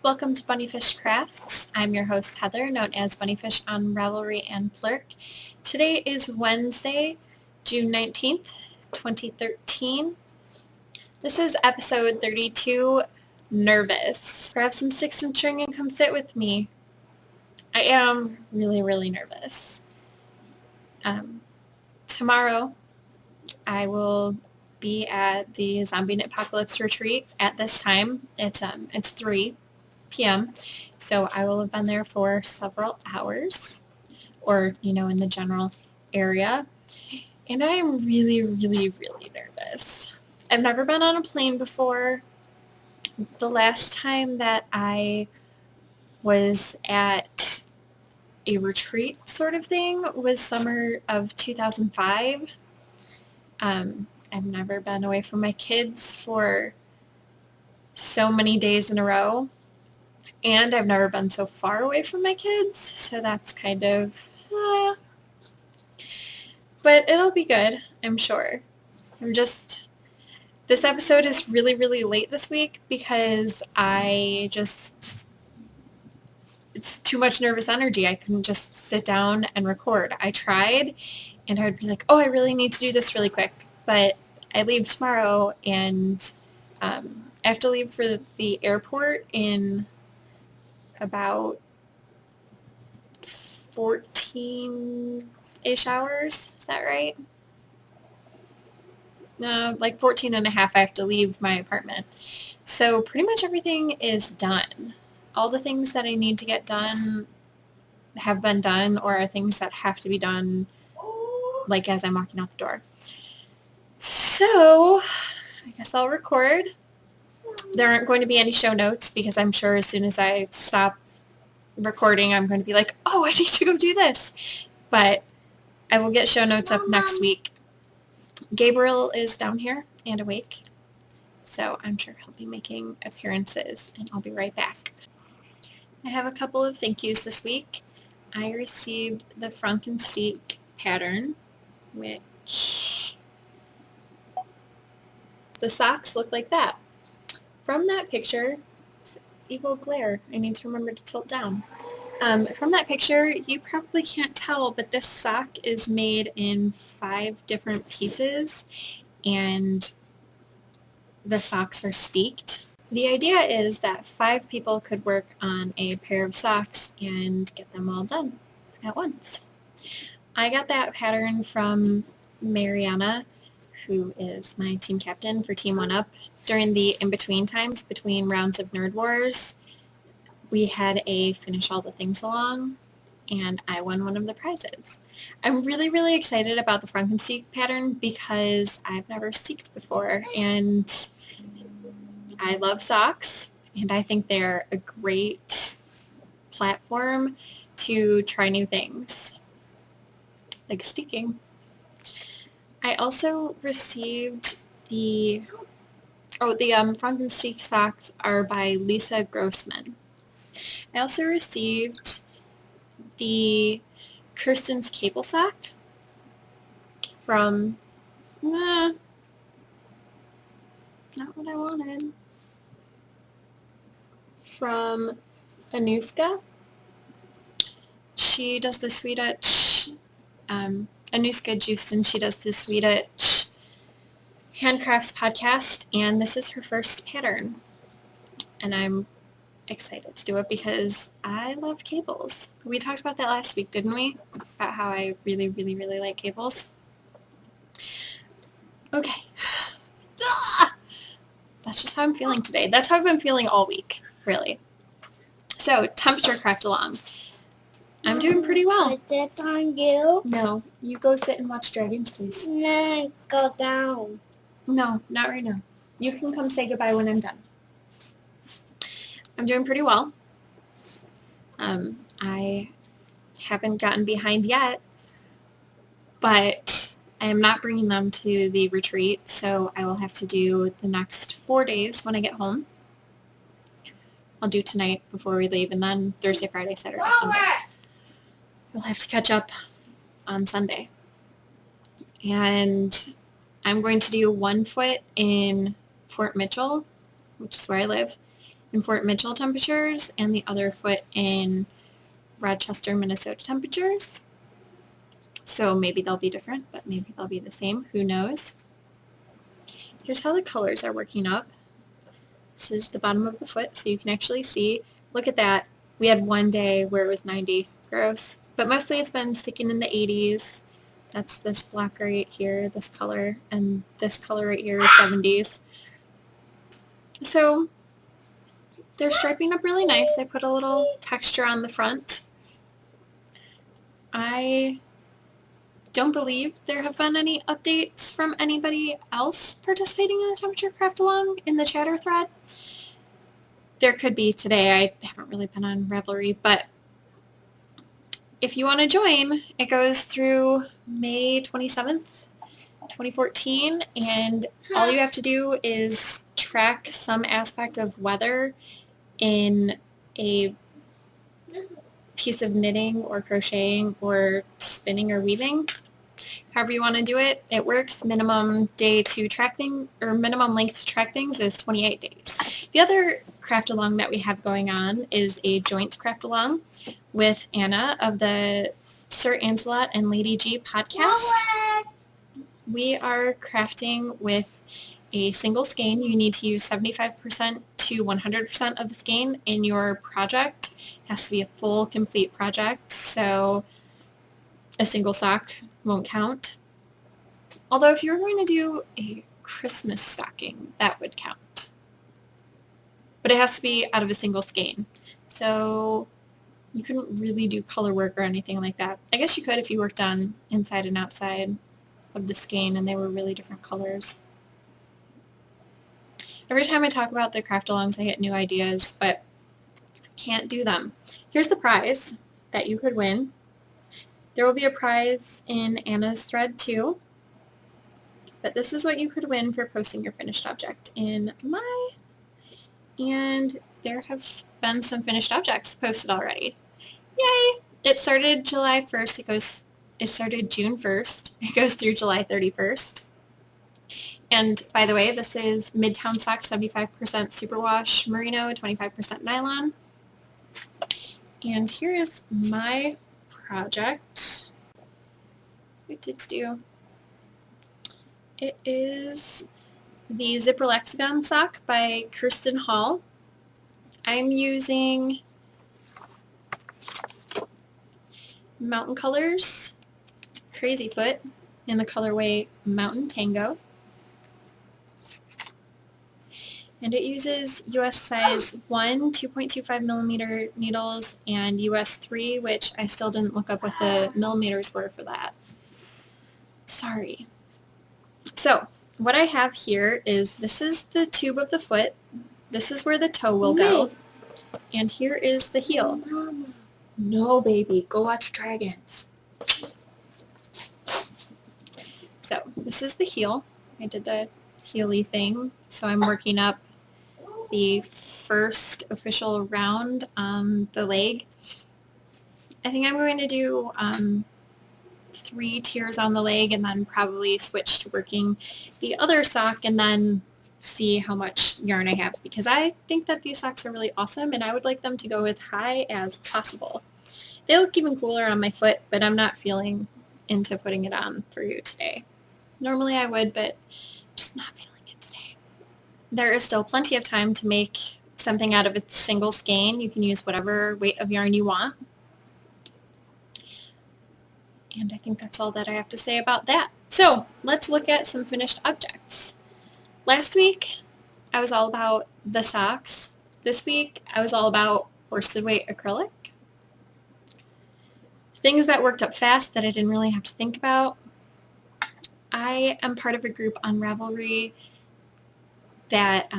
Welcome to Bunnyfish Crafts. I'm your host Heather, known as Bunnyfish on Ravelry and Plurk. Today is Wednesday, June 19th, 2013. This is episode 32, Nervous. Grab some sticks and string and come sit with me. I am really nervous. Tomorrow I will be at the Zombie Apocalypse retreat at this time. It's 3 p.m. So I will have been there for several hours, or in the general area, and I am really nervous. I've never been on a plane before. The last time that I was at a retreat sort of thing was summer of 2005. I've never been away from my kids for so many days in a row. And I've never been so far away from my kids, so that's kind of, but it'll be good, I'm sure. This episode is really late this week because it's too much nervous energy. I couldn't just sit down and record. I tried, and I would be like, I really need to do this really quick, but I leave tomorrow, and I have to leave for the airport in about 14-ish hours. Is that right? No, like 14 and a half. I have to leave my apartment. So pretty much everything is done. All the things that I need to get done have been done, or are things that have to be done like as I'm walking out the door. So I guess I'll record. There aren't going to be any show notes because I'm sure as soon as I stop recording, I'm going to be like, I need to go do this. But I will get show notes up next week. Gabriel is down here and awake, so I'm sure he'll be making appearances, and I'll be right back. I have a couple of thank yous this week. I received the Frankensteak pattern, which the socks look like that. From that picture, evil glare, I need to remember to tilt down. From that picture, you probably can't tell, but this sock is made in 5 different pieces, and the socks are steeked. The idea is that 5 people could work on a pair of socks and get them all done at once. I got that pattern from Mariana, who is my team captain for Team 1-Up. During the in-between times, between rounds of Nerd Wars, we had a finish all the things along, and I won one of the prizes. I'm really excited about the Frankensteak pattern because I've never steeked before, and I love socks, and I think they're a great platform to try new things, like steeking. I also received the Frankensteak socks are by Lisa Grossman. I also received the Kirsten's Cable sock from, not what I wanted, from Anuska. She does the Swedish, Anuska Justin, she does the Swedish Handcrafts podcast, and this is her first pattern. And I'm excited to do it because I love cables. We talked about that last week, didn't we? About how I really like cables. Okay. That's just how I'm feeling today. That's how I've been feeling all week, really. So, temperature craft along. I'm doing pretty well. Is it on you? No, you go sit and watch Dragons, please. No, go down. No, not right now. You can come say goodbye when I'm done. I'm doing pretty well. I haven't gotten behind yet, but I am not bringing them to the retreat, so I will have to do the next 4 days when I get home. I'll do tonight before we leave, and then Thursday, Friday, Saturday, Sunday. We'll have to catch up on Sunday. And I'm going to do 1 foot in Fort Mitchell, which is where I live, in Fort Mitchell temperatures and the other foot in Rochester, Minnesota temperatures. So maybe they'll be different, but maybe they'll be the same. Who knows? Here's how the colors are working up. This is the bottom of the foot, so you can actually see. Look at that. We had one day where it was 90. Gross. But mostly it's been sticking in the 80s. That's this black right here, this color, and this color right here is 70s. So they're striping up really nice. I put a little texture on the front. I don't believe there have been any updates from anybody else participating in the temperature craft along in the chatter thread. There could be today. I haven't really been on Ravelry, but if you want to join, it goes through May 27th, 2014, and all you have to do is track some aspect of weather in a piece of knitting or crocheting or spinning or weaving. However you want to do it, it works. Minimum day to track thing or minimum length to track things is 28 days. The other craft along that we have going on is a joint craft along with Anna of the Sir Ancelot and Lady G podcast. We are crafting with a single skein. You need to use 75% to 100% of the skein in your project. It has to be a full, complete project, so a single sock won't count. Although if you're going to do a Christmas stocking, that would count. But it has to be out of a single skein. So you couldn't really do color work or anything like that. I guess you could if you worked on inside and outside of the skein and they were really different colors. Every time I talk about the craft alongs, I get new ideas, but I can't do them. Here's the prize that you could win. There will be a prize in Anna's thread too, but this is what you could win for posting your finished object in my, and there have been some finished objects posted already. Yay! It started July 1st. It started June 1st. It goes through July 31st. And by the way, this is Midtown Sock, 75% superwash merino, 25% nylon. And here is my project. What did it do? It is the Zipper Lexicon sock by Kirsten Hall. I'm using Mountain Colors Crazy Foot in the colorway Mountain Tango. And it uses US size 1, 2.25 millimeter needles, and US 3, which I still didn't look up what the millimeters were for that. Sorry. So, what I have here is, this is the tube of the foot. This is where the toe will go. And here is the heel. Mama. No, baby. Go watch Dragons. So, this is the heel. I did the heely thing. So, I'm working up the first official round on the leg. I think I'm going to do 3 tiers on the leg and then probably switch to working the other sock and then see how much yarn I have, because I think that these socks are really awesome and I would like them to go as high as possible. They look even cooler on my foot, but I'm not feeling into putting it on for you today. Normally I would, but just not feeling it today. There is still plenty of time to make something out of a single skein. You can use whatever weight of yarn you want. And I think that's all that I have to say about that. So let's look at some finished objects. Last week, I was all about the socks. This week, I was all about worsted weight acrylic. Things that worked up fast that I didn't really have to think about. I am part of a group on Ravelry that,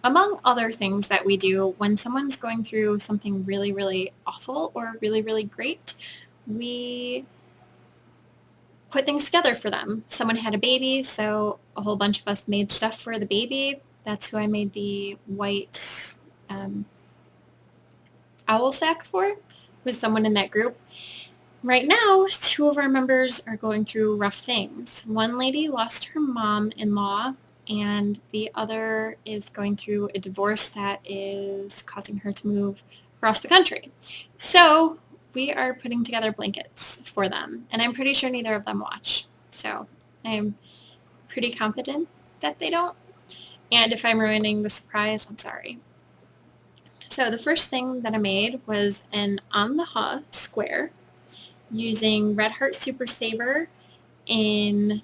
among other things that we do, when someone's going through something really, really awful or really, really great, we put things together for them. Someone had a baby, so a whole bunch of us made stuff for the baby. That's who I made the white owl sack for, was someone in that group. Right now, 2 of our members are going through rough things. One lady lost her mom-in-law, and the other is going through a divorce that is causing her to move across the country. So we are putting together blankets for them, and I'm pretty sure neither of them watch. So I'm pretty confident that they don't. And if I'm ruining the surprise, I'm sorry. So the first thing that I made was an On the Ha square using Red Heart Super Saver in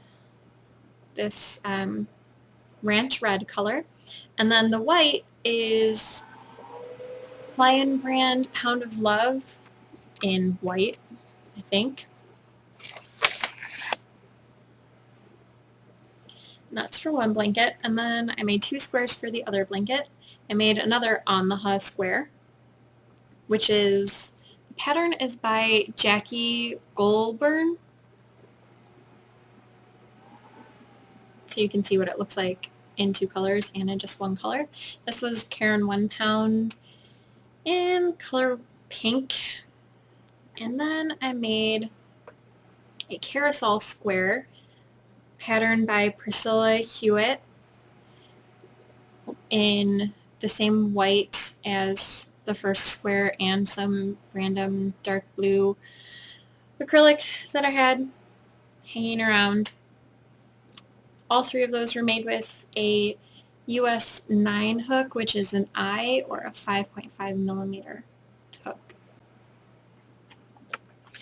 this ranch red color. And then the white is Lion Brand Pound of Love in white, I think. And that's for one blanket. And then I made 2 squares for the other blanket. I made another On the Ha square, which is, the pattern is by Jackie Goulburn. So you can see what it looks like in 2 colors and in just 1 color. This was Karen 1 pound in color pink. And then I made a carousel square pattern by Priscilla Hewitt in the same white as the first square and some random dark blue acrylic that I had hanging around. All 3 of those were made with a US 9 hook, which is an I or a 5.5 millimeter hook.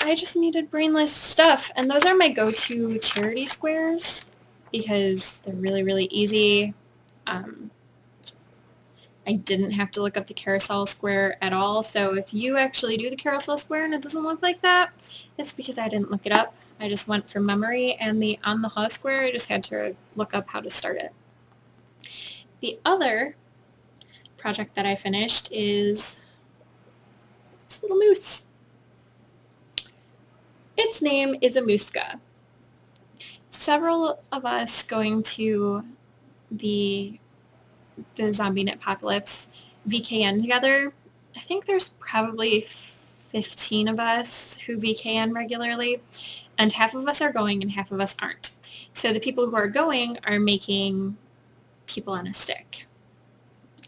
I just needed brainless stuff, and those are my go-to charity squares because they're really, really easy. I didn't have to look up the carousel square at all, so if you actually do the carousel square and it doesn't look like that, it's because I didn't look it up. I just went from memory, and the On the Ha square, I just had to look up how to start it. The other project that I finished is this little moose. Its name is a Mooska. Several of us going to the Zombie Knitpocalypse VKN together. I think there's probably 15 of us who VKN regularly, and half of us are going and half of us aren't. So the people who are going are making people on a stick.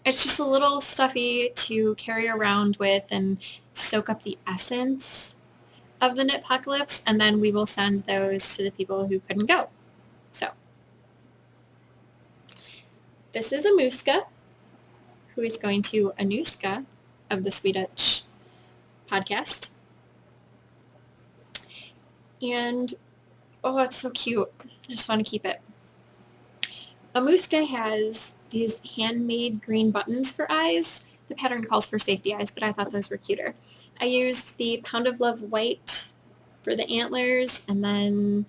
It's just a little stuffy to carry around with and soak up the essence of the Knitpocalypse, and then we will send those to the people who couldn't go. So this is a Mooska who is going to Anuska of the Swedish podcast. And, oh, it's so cute. I just want to keep it. Amuska has these handmade green buttons for eyes. The pattern calls for safety eyes, but I thought those were cuter. I used the Pound of Love white for the antlers, and then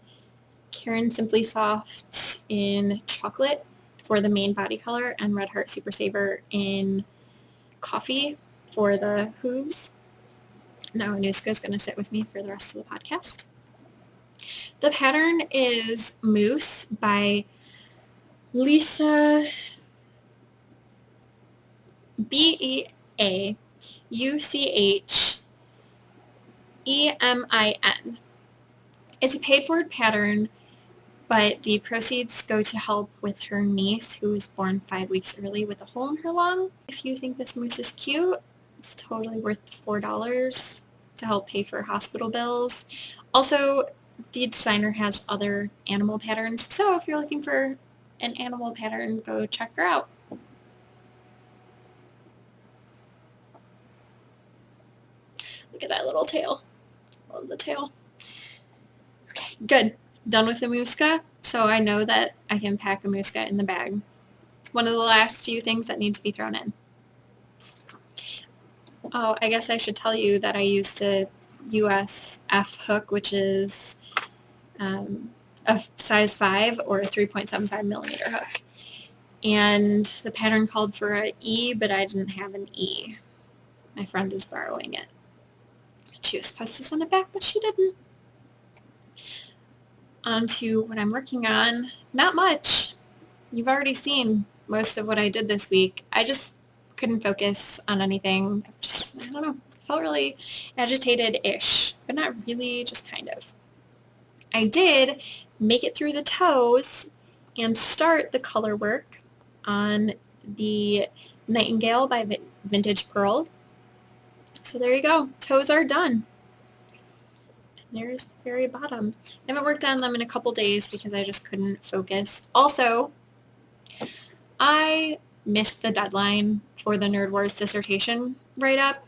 Karen Simply Soft in chocolate for the main body color, and Red Heart Super Saver in coffee for the hooves. Now Anuska is going to sit with me for the rest of the podcast. The pattern is Moose by Lisa Beauchheim. It's a paid-forward pattern, but the proceeds go to help with her niece who was born 5 weeks early with a hole in her lung. If you think this moose is cute, it's totally worth $4 to help pay for hospital bills. Also, the designer has other animal patterns, so if you're looking for an animal pattern, go check her out. Look at that little tail. Love the tail. Okay, good. Done with the Mooska, so I know that I can pack a Mooska in the bag. It's one of the last few things that need to be thrown in. Oh, I guess I should tell you that I used a US F hook, which is a size 5 or a 3.75 millimeter hook. And the pattern called for an E, but I didn't have an E. My friend is borrowing it. She was supposed to send it back, but she didn't. On to what I'm working on. Not much. You've already seen most of what I did this week. I just couldn't focus on anything. I don't know, felt really agitated-ish, but not really, just kind of. I did make it through the toes, and start the color work on the Nightingale by Vintage Pearl. So there you go. Toes are done. And there's the very bottom. I haven't worked on them in a couple days because I just couldn't focus. Also, I missed the deadline for the Nerd Wars dissertation write-up.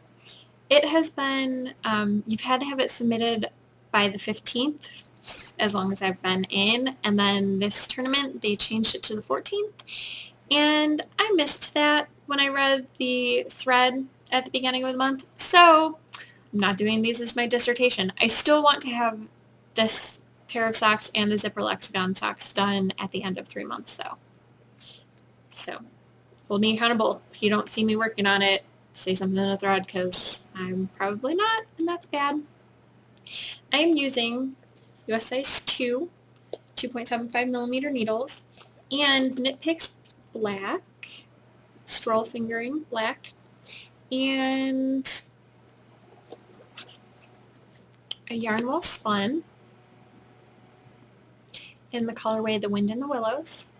It has been, you've had to have it submitted by the 15th, as long as I've been in, and then this tournament, they changed it to the 14th, and I missed that when I read the thread at the beginning of the month, so I'm not doing these as my dissertation. I still want to have this pair of socks and the Zipper Lexicon socks done at the end of 3 months, though. So hold me accountable. If you don't see me working on it, say something in a thread, because I'm probably not, and that's bad. I am using US size 2, 2.75 millimeter needles, and Knit Picks black, stroll fingering black, and a yarn well spun in the colorway The Wind and the Willows.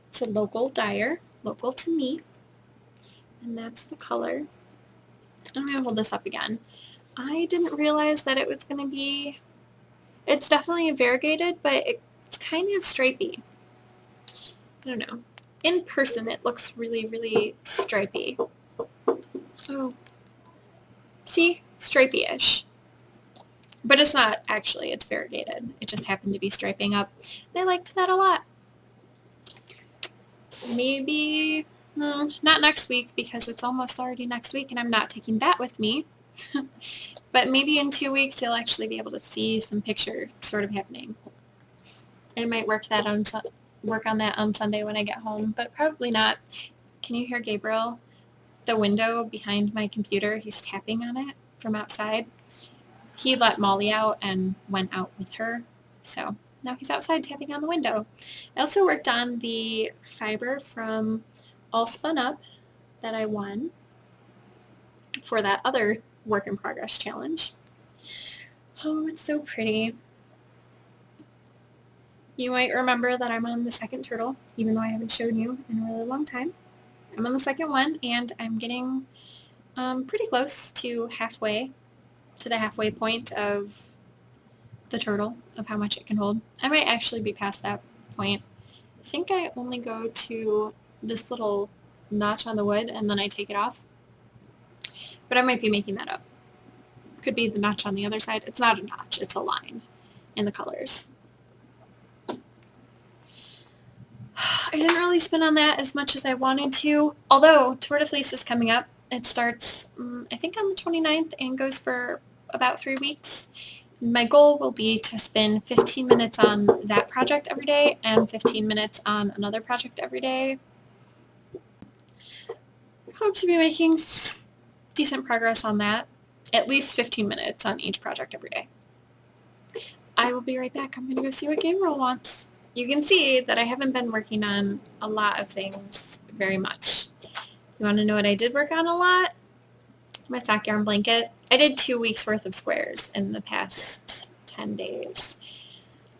It's a local dyer, local to me, and that's the color. I'm going to hold this up again. I didn't realize that it was going to be, it's definitely variegated, but it's kind of stripy. I don't know. In person, it looks really, really stripy. Oh, see? Stripy-ish. But it's not actually, it's variegated. It just happened to be striping up. And I liked that a lot. Maybe, not next week because it's almost already next week and I'm not taking that with me. But maybe in 2 weeks you'll actually be able to see some picture sort of happening. I might work on that on Sunday when I get home, but probably not. Can you hear Gabriel? The window behind my computer, he's tapping on it from outside. He let Molly out and went out with her, so now he's outside tapping on the window. I also worked on the fiber from All Spun Up that I won for that other work in progress challenge. Oh, it's so pretty. You might remember that I'm on the second turtle, even though I haven't shown you in a really long time. I'm on the second one, and I'm getting pretty close to the halfway point of the turtle, of how much it can hold. I might actually be past that point. I think I only go to this little notch on the wood, and then I take it off. But I might be making that up. Could be the notch on the other side. It's not a notch, it's a line in the colors. I didn't really spin on that as much as I wanted to, although Tour de Fleece is coming up. It starts, I think, on the 29th and goes for about 3 weeks. My goal will be to spend 15 minutes on that project every day and 15 minutes on another project every day. I hope to be making decent progress on that. At least 15 minutes on each project every day. I will be right back. I'm going to go see what Gabriel wants. You can see that I haven't been working on a lot of things very much. You want to know what I did work on a lot? My sock yarn blanket. I did 2 weeks worth of squares in the past 10 days.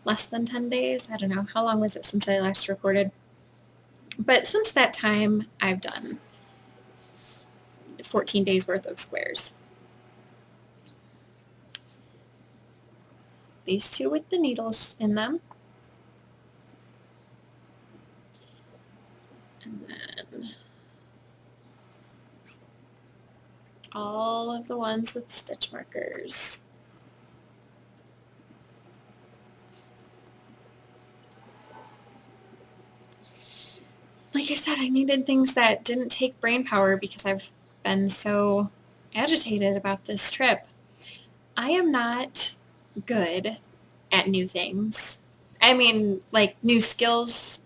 Less than 10 days? I don't know. How long was it since I last recorded? But since that time, I've done 14 days worth of squares. These two with the needles in them. And then all of the ones with stitch markers. Like I said, I needed things that didn't take brain power because I've been so agitated about this trip. I am not good at new things. I mean, like, new skills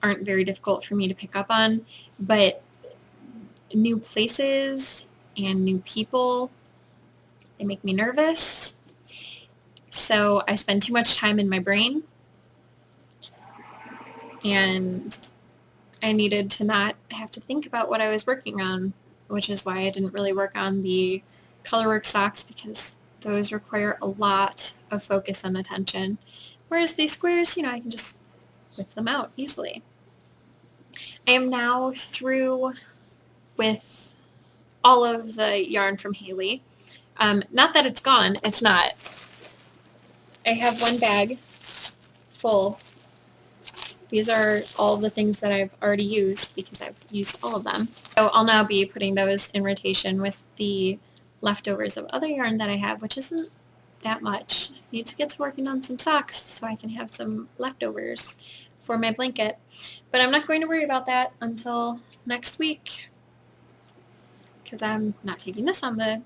aren't very difficult for me to pick up on, but new places and new people, they make me nervous. So I spend too much time in my brain, and I needed to not have to think about what I was working on, which is why I didn't really work on the colorwork socks, because those require a lot of focus and attention. Whereas these squares, I can just lift them out easily. I am now through with all of the yarn from Haley. Not that it's gone, it's not. I have one bag full. These are all the things that I've already used because I've used all of them. So I'll now be putting those in rotation with the leftovers of other yarn that I have, which isn't that much. I need to get to working on some socks so I can have some leftovers for my blanket. But I'm not going to worry about that until next week because I'm not taking this on the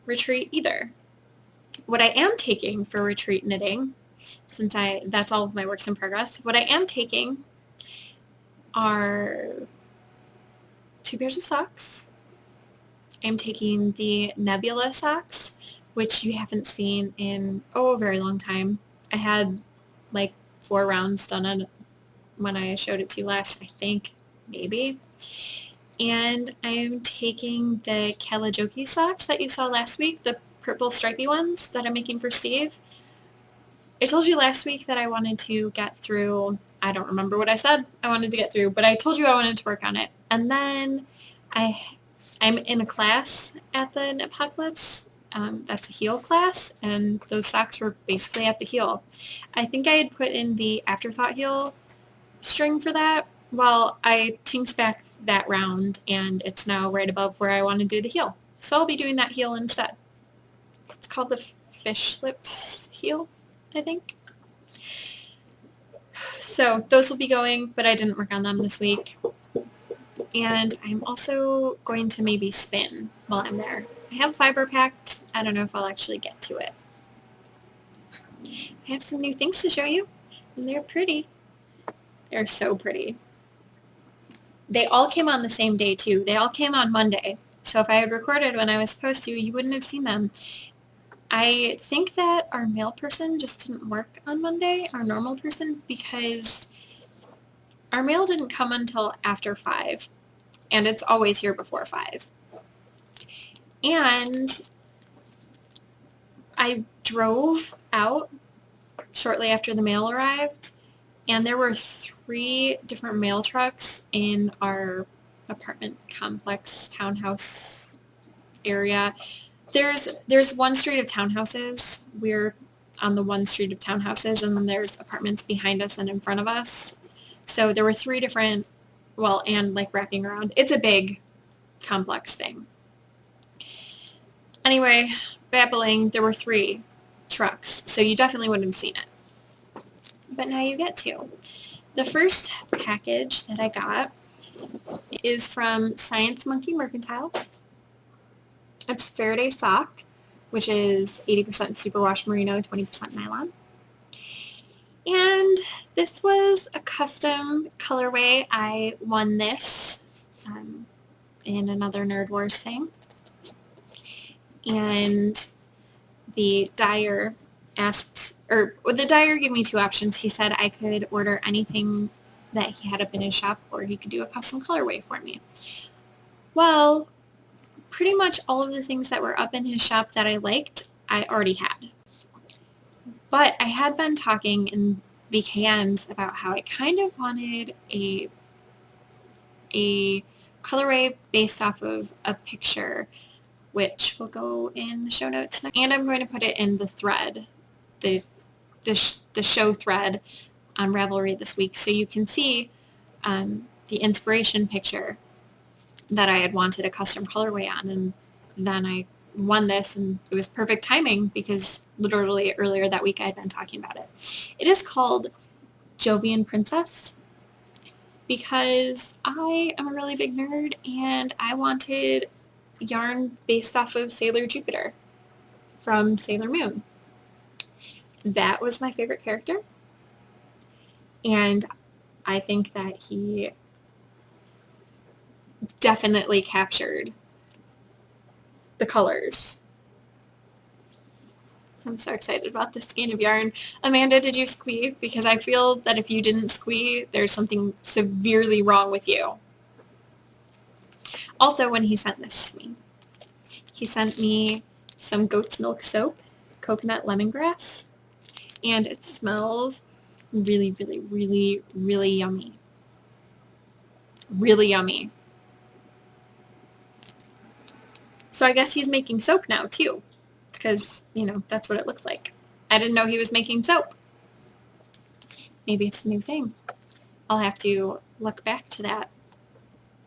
retreat either. What I am taking for retreat knitting, since that's all of my works in progress, what I am taking are 2 pairs of socks. I'm taking the Nebula socks, which you haven't seen in, a very long time. I had like 4 rounds done on when I showed it to you last, I think, maybe. And I'm taking the Kalajoki socks that you saw last week, the purple stripy ones that I'm making for Steve. I told you last week that I wanted to get through, I don't remember what I said I wanted to get through, but I told you I wanted to work on it. And then I'm in a class at the Knitpocalypse. That's a heel class, and those socks were basically at the heel. I think I had put in the Afterthought heel string for that. Well, I tinked back that round, and it's now right above where I want to do the heel. So I'll be doing that heel instead. It's called the Fish Lips heel, I think. So those will be going, but I didn't work on them this week. And I'm also going to maybe spin while I'm there. I have fiber packed. I don't know if I'll actually get to it. I have some new things to show you, and they're pretty. They're so pretty. They all came on the same day too. They all came on Monday. So if I had recorded when I was supposed to, you wouldn't have seen them. I think that our mail person just didn't work on Monday, our normal person, because our mail didn't come until after 5, and it's always here before 5. And I drove out shortly after the mail arrived, and there were 3 different mail trucks in our apartment complex townhouse area. There's one street of townhouses. We're on the one street of townhouses, and then there's apartments behind us and in front of us. So there were 3 different, and like wrapping around. It's a big complex thing. Anyway, babbling, there were 3 trucks, so you definitely wouldn't have seen it. But now you get to. The first package that I got is from Science Monkey Mercantile. It's Faraday sock, which is 80% superwash merino, 20% nylon. And this was a custom colorway. I won this in another Nerd Wars thing. And the dyer the dyer gave me 2 options. He said I could order anything that he had up in his shop, or he could do a custom colorway for me. Well, pretty much all of the things that were up in his shop that I liked, I already had. But I had been talking in VKNs about how I kind of wanted a colorway based off of a picture, which will go in the show notes. And I'm going to put it in the thread, the show thread on Ravelry this week, so you can see the inspiration picture that I had wanted a custom colorway on. And then I won this, and it was perfect timing because literally earlier that week I had been talking about it. It is called Jovian Princess because I am a really big nerd, and I wanted yarn based off of Sailor Jupiter from Sailor Moon. That was my favorite character, and I think that he definitely captured the colors. I'm so excited about this skein of yarn. Amanda, did you squee? Because I feel that if you didn't squee, there's something severely wrong with you. Also, when he sent this to me, he sent me some goat's milk soap, coconut lemongrass, and it smells really, really, really, really yummy. Really yummy. So I guess he's making soap now too, because, you know, that's what it looks like. I didn't know he was making soap. Maybe it's a new thing. I'll have to look back to that.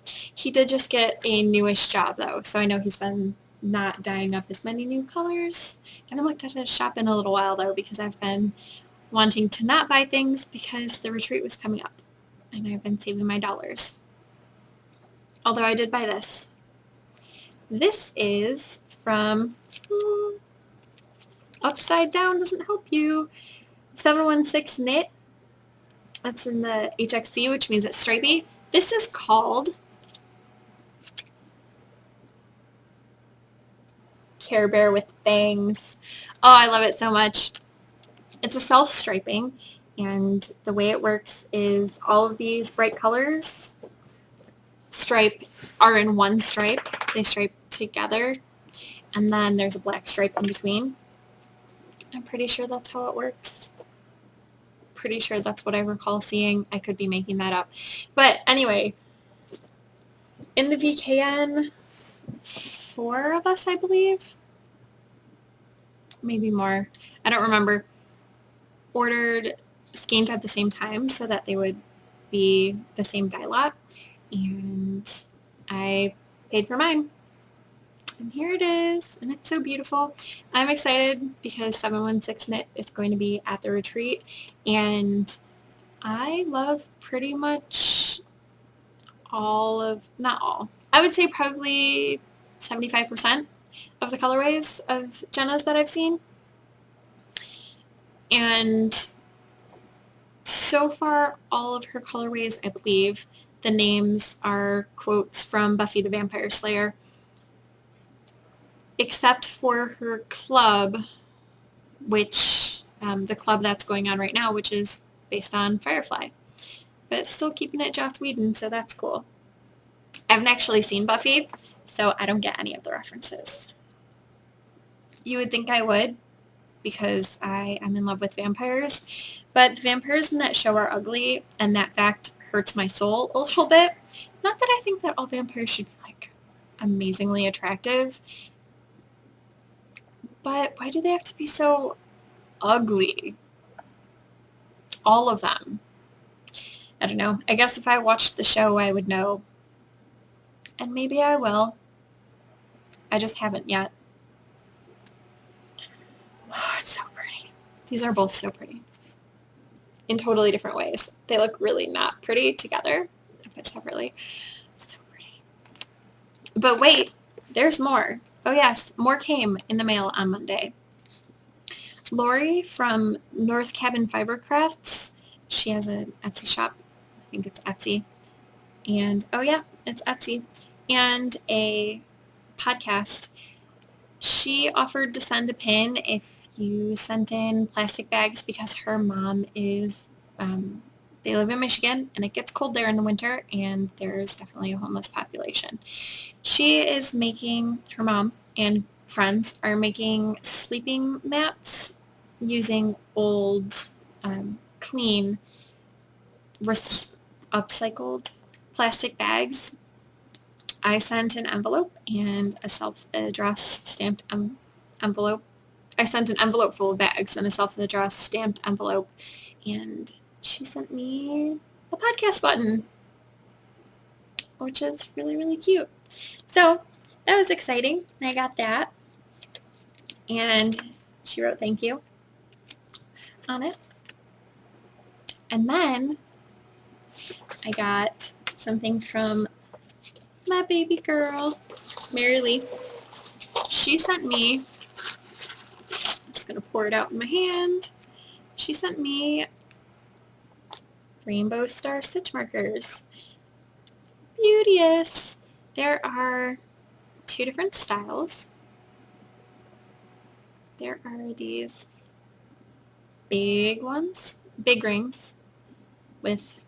He did just get a newish job though, so I know he's been not dyeing up as many new colors. I haven't looked at his shop in a little while though, because I've been wanting to not buy things because the retreat was coming up and I've been saving my dollars. Although I did buy this. This is from Upside Down Doesn't Help You. 716 Knit. That's in the HXC, which means it's stripy. This is called Care Bear with Bangs. Oh, I love it so much. It's a self-striping, and the way it works is all of these bright colors are in one stripe. They stripe together, and then there's a black stripe in between. I'm pretty sure that's how it works. Pretty sure that's what I recall seeing. I could be making that up. But anyway, in the VKN, 4 of us, I believe, maybe more, I don't remember, ordered skeins at the same time so that they would be the same dye lot, and I paid for mine. And here it is, and it's so beautiful. I'm excited because 716 Knit is going to be at the retreat, and I love pretty much not all, I would say probably 75% of the colorways of Jenna's that I've seen. And so far, all of her colorways, I believe, the names are quotes from Buffy the Vampire Slayer, except for her club, which, the club that's going on right now, which is based on Firefly. But still keeping it Joss Whedon, so that's cool. I haven't actually seen Buffy, so I don't get any of the references. You would think I would, because I am in love with vampires, but the vampires in that show are ugly, and that fact hurts my soul a little bit. Not that I think that all vampires should be, like, amazingly attractive, but why do they have to be so ugly? All of them. I don't know. I guess if I watched the show, I would know. And maybe I will. I just haven't yet. Oh, it's so pretty. These are both so pretty. In totally different ways. They look really not pretty together, but separately. So pretty. But wait, there's more. Oh yes, more came in the mail on Monday. Lori from North Cabin Fiber Crafts, she has an Etsy shop. I think it's Etsy. And, oh yeah, it's Etsy. And a podcast. She offered to send a pin if you sent in plastic bags, because her mom is, they live in Michigan, and it gets cold there in the winter, and there's definitely a homeless population. She is making, her mom and friends are making sleeping mats using old, clean, upcycled plastic bags. I sent an envelope and a self-addressed stamped envelope. I sent an envelope full of bags and a self-addressed stamped envelope, and she sent me a podcast button, which is really, really cute. So that was exciting. I got that, and she wrote thank you on it. And then I got something from my baby girl, Mary Lee. She sent me, I'm just going to pour it out in my hand. She sent me Rainbow Star stitch markers. Beauteous. There are 2 different styles. There are these big ones, big rings with